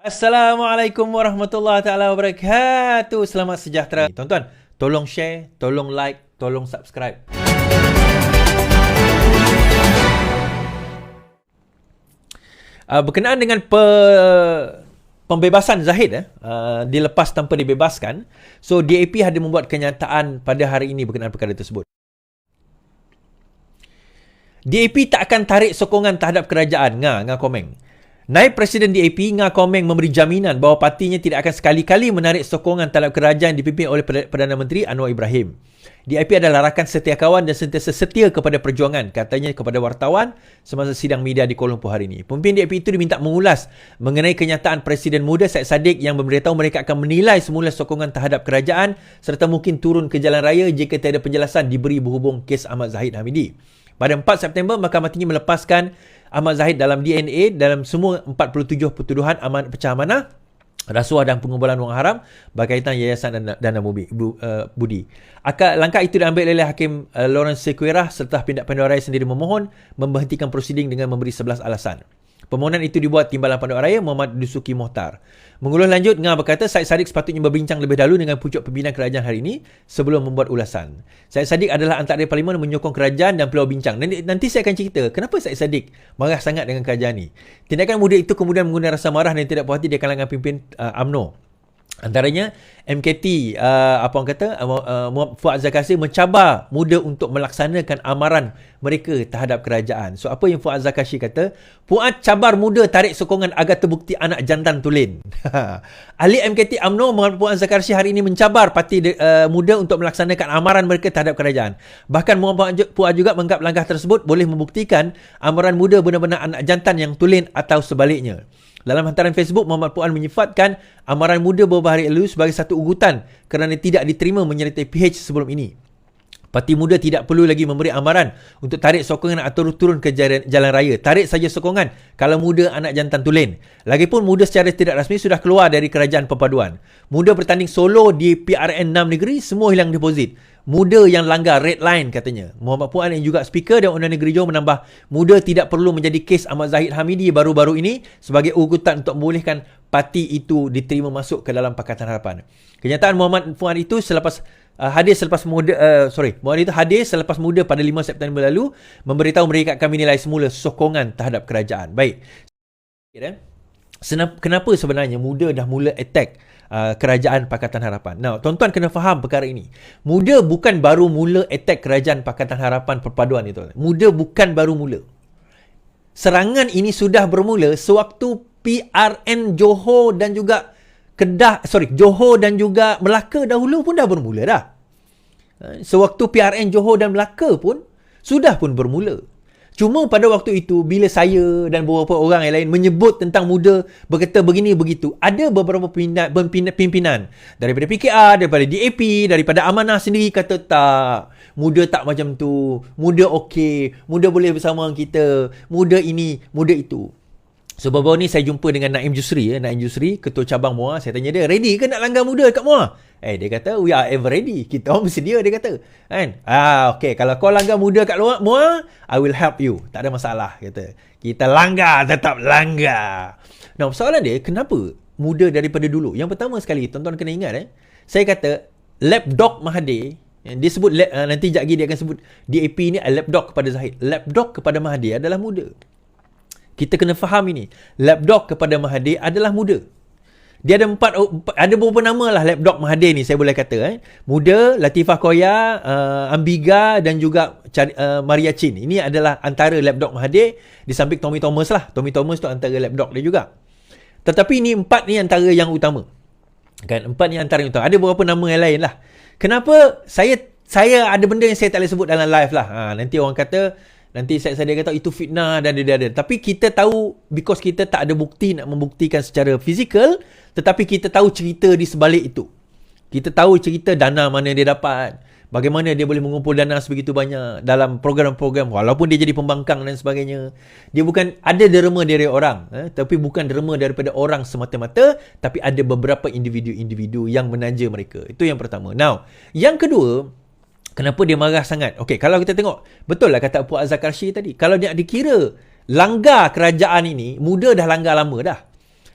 Assalamualaikum warahmatullahi taala wabarakatuh. Selamat sejahtera. Tuan-tuan, tolong share, tolong like, tolong subscribe. Berkenaan dengan pembebasan Zahid, dilepas tanpa dibebaskan. So DAP ada membuat kenyataan pada hari ini berkenaan perkara tersebut. DAP tak akan tarik sokongan terhadap kerajaan. Ngah komeng. Naib Presiden DAP, Ngah Komeng, memberi jaminan bahawa partinya tidak akan sekali-kali menarik sokongan terhadap kerajaan dipimpin oleh Perdana Menteri Anwar Ibrahim. DAP adalah rakan setia kawan dan sentiasa setia kepada perjuangan, katanya kepada wartawan semasa sidang media di Kuala Lumpur hari ini. Pemimpin DAP itu diminta mengulas mengenai kenyataan Presiden muda Syed Saddiq yang memberitahu mereka akan menilai semula sokongan terhadap kerajaan serta mungkin turun ke jalan raya jika tiada penjelasan diberi berhubung kes Ahmad Zahid Hamidi. Pada 4 September, Mahkamah Tinggi melepaskan Ahmad Zahid dalam DNA dalam semua 47 pertuduhan pecah amanah, rasuah dan pengumpulan wang haram berkaitan yayasan dan dana budi. Langkah itu diambil oleh Hakim Lawrence Sequeira setelah pihak Panduan sendiri memohon memberhentikan prosiding dengan memberi 11 alasan. Permohonan itu dibuat Timbalan Panduan Raya Muhammad Dusuki Mohtar. Mengulur lanjut, Ngah berkata Syed Saddiq sepatutnya berbincang lebih dahulu dengan pucuk pimpinan kerajaan hari ini sebelum membuat ulasan. Syed Saddiq adalah antara parlimen menyokong kerajaan dan Pulau Bincang. Nanti saya akan cerita kenapa Syed Saddiq marah sangat dengan kerajaan ini. Tindakan muda itu kemudian menggunakan rasa marah dan tidak puas hati di kalangan pimpin UMNO. Antaranya MKT Fuad Zakassi mencabar muda untuk melaksanakan amaran mereka terhadap kerajaan. So apa yang Fuad Zakassi kata? Fuad cabar muda tarik sokongan agar terbukti anak jantan tulen. Ahli MKT UMNO Muhammad Fuad Zakassi hari ini mencabar parti muda untuk melaksanakan amaran mereka terhadap kerajaan. Bahkan Muhammad Fuad juga menganggap langkah tersebut boleh membuktikan amaran muda benar-benar anak jantan yang tulen atau sebaliknya. Dalam hantaran Facebook, Muhammad Puan menyifatkan amaran muda beberapa hari lalu sebagai satu ugutan kerana tidak diterima menyertai PH sebelum ini. Parti muda tidak perlu lagi memberi amaran untuk tarik sokongan atau turun ke jalan raya. Tarik saja sokongan kalau muda anak jantan tulen. Lagipun muda secara tidak rasmi sudah keluar dari kerajaan perpaduan. Muda bertanding solo di PRN 6 negeri, semua hilang deposit. Muda yang langgar red line, katanya. Muhammad Puan yang juga speaker dan Undang Negeri Johor menambah, muda tidak perlu menjadi kes Ahmad Zahid Hamidi baru-baru ini sebagai ugutan untuk membolehkan parti itu diterima masuk ke dalam Pakatan Harapan. Kenyataan Muhammad Puan itu hadir selepas muda pada 5 September lalu memberitahu mereka akan menilai semula sokongan terhadap kerajaan. Baik. Kenapa sebenarnya muda dah mula attack kerajaan Pakatan Harapan? Now, tuan-tuan kena faham perkara ini. Muda bukan baru mula attack kerajaan Pakatan Harapan Perpaduan itu. Muda bukan baru mula. Serangan ini sudah bermula sewaktu PRN Johor dan juga Johor dan juga Melaka dahulu pun dah bermula dah. Sewaktu PRN Johor dan Melaka pun sudah pun bermula. Cuma pada waktu itu, bila saya dan beberapa orang yang lain menyebut tentang muda, berkata begini begitu, ada beberapa pimpinan daripada PKR, daripada DAP, daripada Amanah sendiri kata tak, muda tak macam tu, muda okey, muda boleh bersama kita, muda ini, muda itu. So baru-baru ni saya jumpa dengan Naim Jusri, Ketua Cabang MUA. Saya tanya dia, ready ke nak langgar muda kat MUA? Dia kata, we are ever ready. Kita orang bersedia, dia kata. Kan? Okay, kalau kau langgar muda kat luar MUA, I will help you. Tak ada masalah, kata. Kita langgar, tetap langgar. Nah, soalan dia, kenapa muda daripada dulu? Yang pertama sekali, tuan-tuan kena ingat, saya kata, lapdog Mahathir, dia sebut, nanti sekejap lagi dia akan sebut, DAP ni lapdog kepada Zahid. Lapdog kepada Mahathir adalah muda. Kita kena faham ini. Lapdog kepada Mahathir adalah muda. Dia ada beberapa nama lah lapdog Mahathir ni, saya boleh kata. Muda, Latifah Koya, Ambiga dan juga Maria Chin. Ini adalah antara lapdog Mahathir. Di samping Tommy Thomas lah. Tommy Thomas tu antara lapdog dia juga. Tetapi ni 4 ni antara yang utama. Kan? 4 ni antara yang utama. Ada beberapa nama yang lain lah. Kenapa saya ada benda yang saya tak boleh sebut dalam live lah. Nanti orang kata, nanti saya kata itu fitnah dan ada. Tapi kita tahu, because kita tak ada bukti nak membuktikan secara fizikal, tetapi kita tahu cerita di sebalik itu. Kita tahu cerita dana mana dia dapat, bagaimana dia boleh mengumpul dana sebegitu banyak dalam program-program, walaupun dia jadi pembangkang dan sebagainya. Dia bukan ada derma dari orang, tapi bukan derma daripada orang semata-mata, tapi ada beberapa individu-individu yang menanja mereka. Itu yang pertama. Now, yang kedua, kenapa dia marah sangat? Okey, kalau kita tengok, betul lah kata Puan Zakassi tadi. Kalau dia dikira langgar kerajaan ini, muda dah langgar lama dah.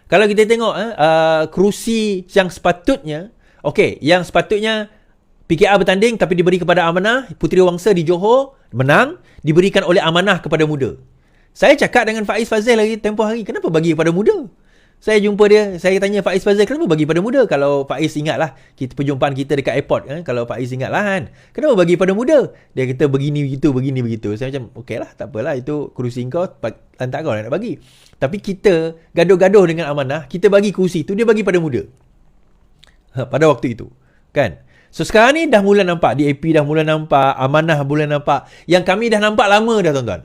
Kalau kita tengok kerusi yang sepatutnya, yang sepatutnya PKR bertanding tapi diberi kepada Amanah, Puteri Wangsa di Johor menang, diberikan oleh Amanah kepada Muda. Saya cakap dengan Faiz Fazil lagi tempoh hari, kenapa bagi kepada Muda? Saya jumpa dia, saya tanya Faiz Fazil, kenapa bagi pada Muda? Kalau Faiz ingatlah perjumpaan kita dekat airport kan, kalau Faiz ingatlah kan, kenapa bagi pada Muda? Dia kata begini begitu. Saya macam okeylah, tak apalah, itu kerusi kau, lantak kau nak bagi. Tapi kita gaduh-gaduh dengan Amanah, kita bagi kerusi tu, dia bagi pada Muda. Pada waktu itu, kan? So sekarang ni dah mula nampak, DAP dah mula nampak, Amanah mula nampak, yang kami dah nampak lama dah tuan-tuan.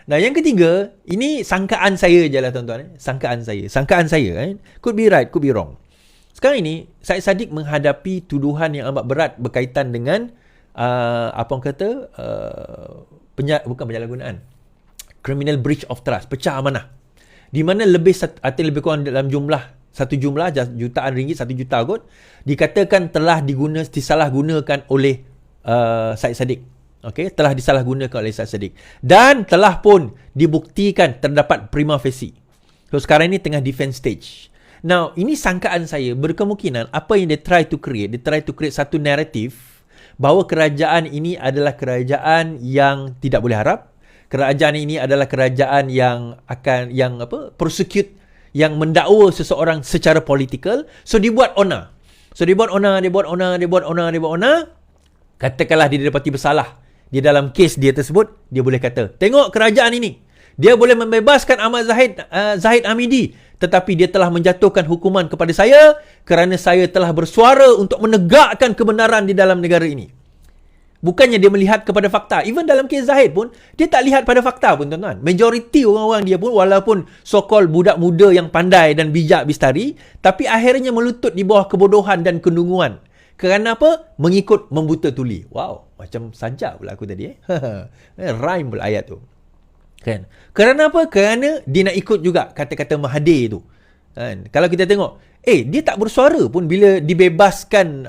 Nah, yang ketiga, ini sangkaan saya je lah tuan-tuan. Sangkaan saya kan. Could be right, could be wrong. Sekarang ini, Syed Saddiq menghadapi tuduhan yang amat berat berkaitan dengan bukan penyalahgunaan, criminal breach of trust, pecah amanah. Di mana lebih kurang dalam satu jumlah jutaan ringgit, 1 juta kot, dikatakan telah disalahgunakan oleh Syed Saddiq. Telah disalahgunakan oleh Syed Saddiq dan telah pun dibuktikan terdapat prima facie. So sekarang ini tengah defense stage. Now, ini sangkaan saya, berkemungkinan apa yang they try to create satu naratif bahawa kerajaan ini adalah kerajaan yang tidak boleh harap. Kerajaan ini adalah kerajaan yang persecute, yang mendakwa seseorang secara politikal. So dibuat ona. Katakanlah dia didapati bersalah di dalam kes dia tersebut, dia boleh kata, tengok kerajaan ini, dia boleh membebaskan Ahmad Zahid Hamidi, tetapi dia telah menjatuhkan hukuman kepada saya kerana saya telah bersuara untuk menegakkan kebenaran di dalam negara ini. Bukannya dia melihat kepada fakta. Even dalam kes Zahid pun, dia tak lihat pada fakta pun tuan-tuan. Majoriti orang-orang dia pun, walaupun so-called budak muda yang pandai dan bijak bistari, tapi akhirnya melutut di bawah kebodohan dan kedunguan. Kerana apa? Mengikut membuta tuli. Wow, macam sajak pula aku tadi. Rhyme pula ayat tu. Kan? Kerana apa? Kerana dia nak ikut juga kata-kata Mahathir tu. Kan? Kalau kita tengok, dia tak bersuara pun bila dibebaskan,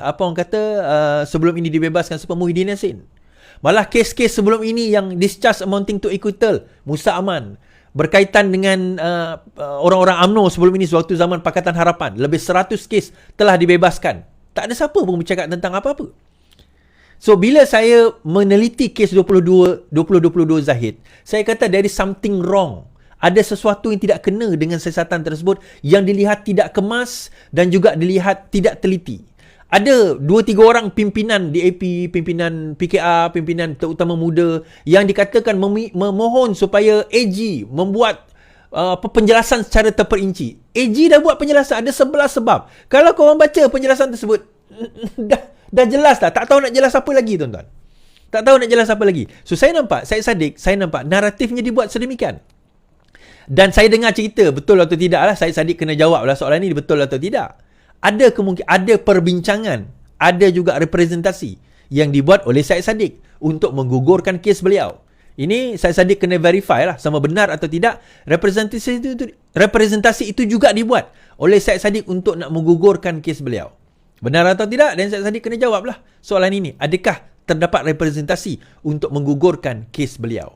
sebelum ini dibebaskan Super Muhyiddin Yassin. Malah kes-kes sebelum ini yang discharge amounting to acquittal, Musa Aman, berkaitan dengan orang-orang UMNO sebelum ini sewaktu zaman Pakatan Harapan, lebih 100 kes telah dibebaskan. Tak ada siapa pun bercakap tentang apa-apa. So, bila saya meneliti kes 2022 Zahid, saya kata there is something wrong. Ada sesuatu yang tidak kena dengan siasatan tersebut yang dilihat tidak kemas dan juga dilihat tidak teliti. Ada 2-3 orang pimpinan DAP, pimpinan PKR, pimpinan terutama muda yang dikatakan memohon supaya AG membuat penjelasan secara terperinci. AG dah buat penjelasan, ada 11 sebab. Kalau korang baca penjelasan tersebut, dah jelas dah. Tak tahu nak jelas apa lagi, tuan-tuan. Tak tahu nak jelas apa lagi. So, saya nampak, Syed Saddiq, naratifnya dibuat sedemikian. Dan saya dengar cerita, betul atau tidak lah, Syed Saddiq kena jawab lah soalan ni, betul atau tidak. Ada perbincangan, ada juga representasi yang dibuat oleh Syed Saddiq untuk menggugurkan kes beliau. Ini Syed Saddiq kena verify lah sama benar atau tidak. Representasi itu juga dibuat oleh Syed Saddiq untuk nak menggugurkan kes beliau. Benar atau tidak? Dan Syed Saddiq kena jawab lah soalan ini. Adakah terdapat representasi untuk menggugurkan kes beliau?